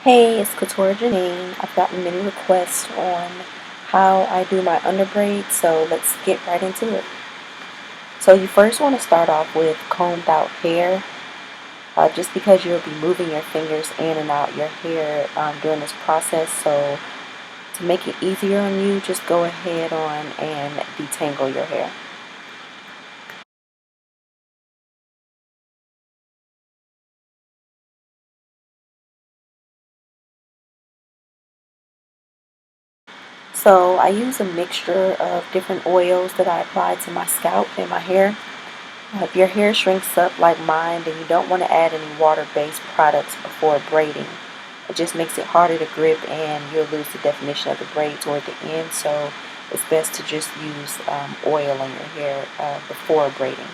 Hey, it's Keturah Janeen. I've gotten many requests on how I do my under braids, so let's get right into it. So you first want to start off with combed out hair, just because you'll be moving your fingers in and out your hair during this process. So to make it easier on you, just go ahead on and detangle your hair. So I use a mixture of different oils that I apply to my scalp and my hair. If your hair shrinks up like mine, then you don't want to add any water-based products before braiding. It just makes it harder to grip and you'll lose the definition of the braid toward the end. So it's best to just use oil on your hair before braiding.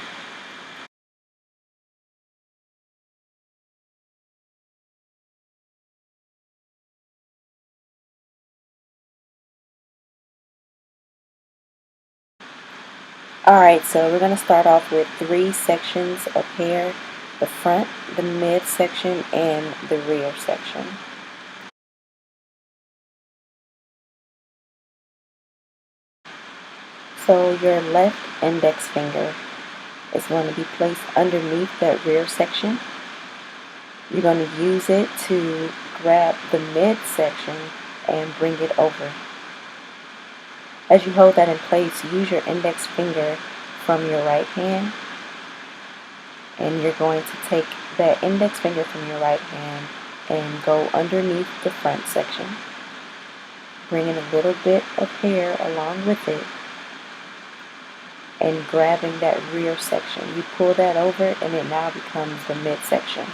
Alright, so we're going to start off with 3 sections of hair: the front, the mid section, and the rear section. So your left index finger is going to be placed underneath that rear section. You're going to use it to grab the midsection and bring it over. As you hold that in place, use your index finger from your right hand, and you're going to take that index finger from your right hand and go underneath the front section, bringing a little bit of hair along with it and grabbing that rear section. You pull that over and it now becomes the midsection,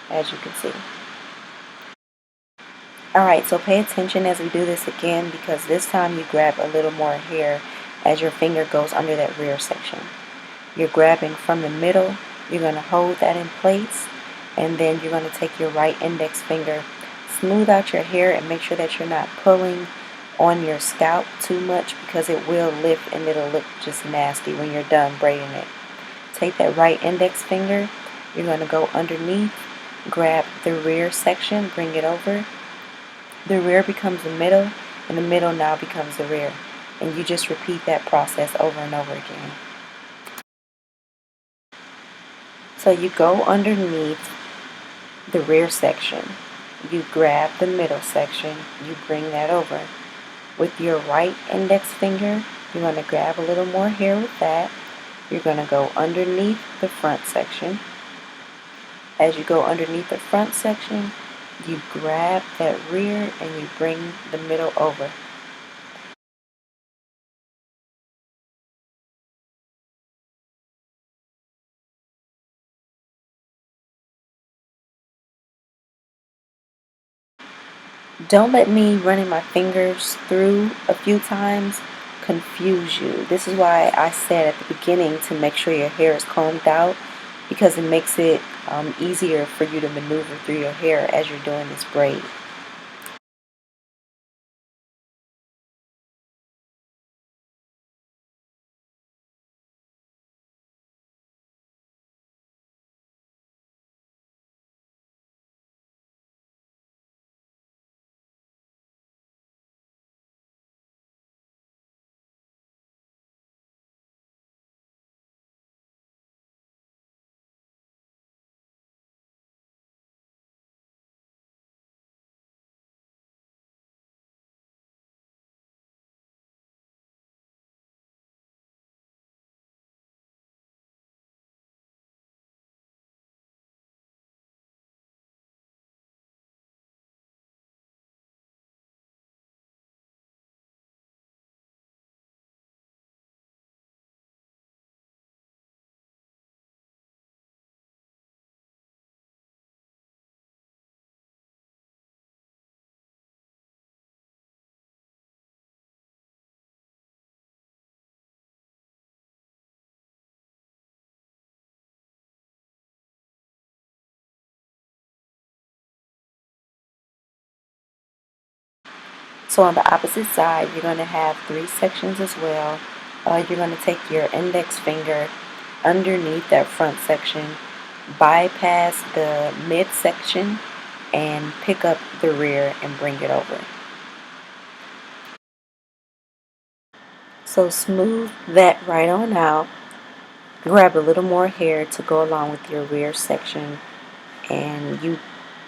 as you can see. Alright, so pay attention as we do this again, because this time you grab a little more hair as your finger goes under that rear section. You're grabbing from the middle, you're going to hold that in place, and then you're going to take your right index finger, smooth out your hair, and make sure that you're not pulling on your scalp too much, because it will lift and it'll look just nasty when you're done braiding it. Take that right index finger, you're going to go underneath, grab the rear section, bring it over. The rear becomes the middle, and the middle now becomes the rear. And you just repeat that process over and over again. So you go underneath the rear section, you grab the middle section, you bring that over. With your right index finger, you're going to grab a little more hair with that. You're going to go underneath the front section. As you go underneath the front section, you grab that rear and you bring the middle over. Don't let me running my fingers through a few times confuse you. This is why I said at the beginning to make sure your hair is combed out, because it makes it easier for you to maneuver through your hair as you're doing this braid. So on the opposite side, you're going to have 3 sections as well. You're going to take your index finger underneath that front section, bypass the midsection, and pick up the rear and bring it over. So smooth that right on out. Grab a little more hair to go along with your rear section, and you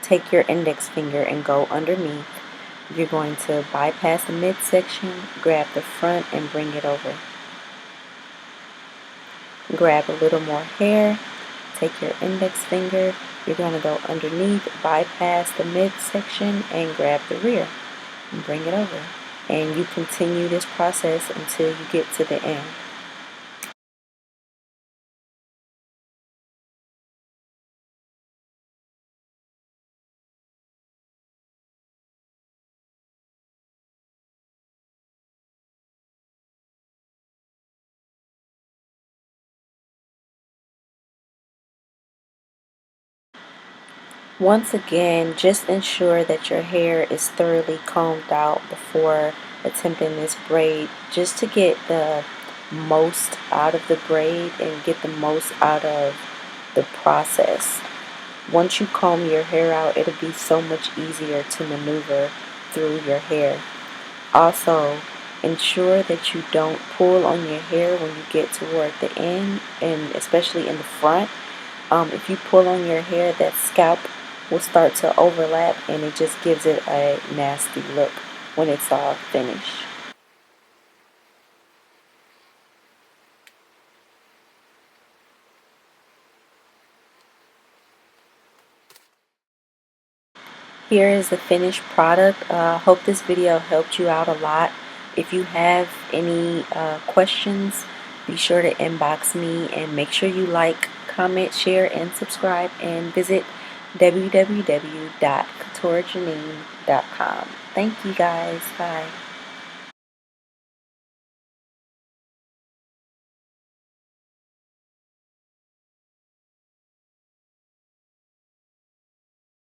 take your index finger and go underneath. You're going to bypass the midsection, grab the front and bring it over. Grab a little more hair, take your index finger, you're going to go underneath, bypass the midsection and grab the rear and bring it over. And you continue this process until you get to the end. Once again, just ensure that your hair is thoroughly combed out before attempting this braid, just to get the most out of the braid and get the most out of the process. Once you comb your hair out, it'll be so much easier to maneuver through your hair. Also, ensure that you don't pull on your hair when you get toward the end, and especially in the front. If you pull on your hair, that scalp will start to overlap and it just gives it a nasty look when it's all finished. Here is the finished product. Hope this video helped you out a lot. If you have any questions, be sure to inbox me, and make sure you like, comment, share, and subscribe, and visit www.keturahjaneen.com. Thank you guys. Bye.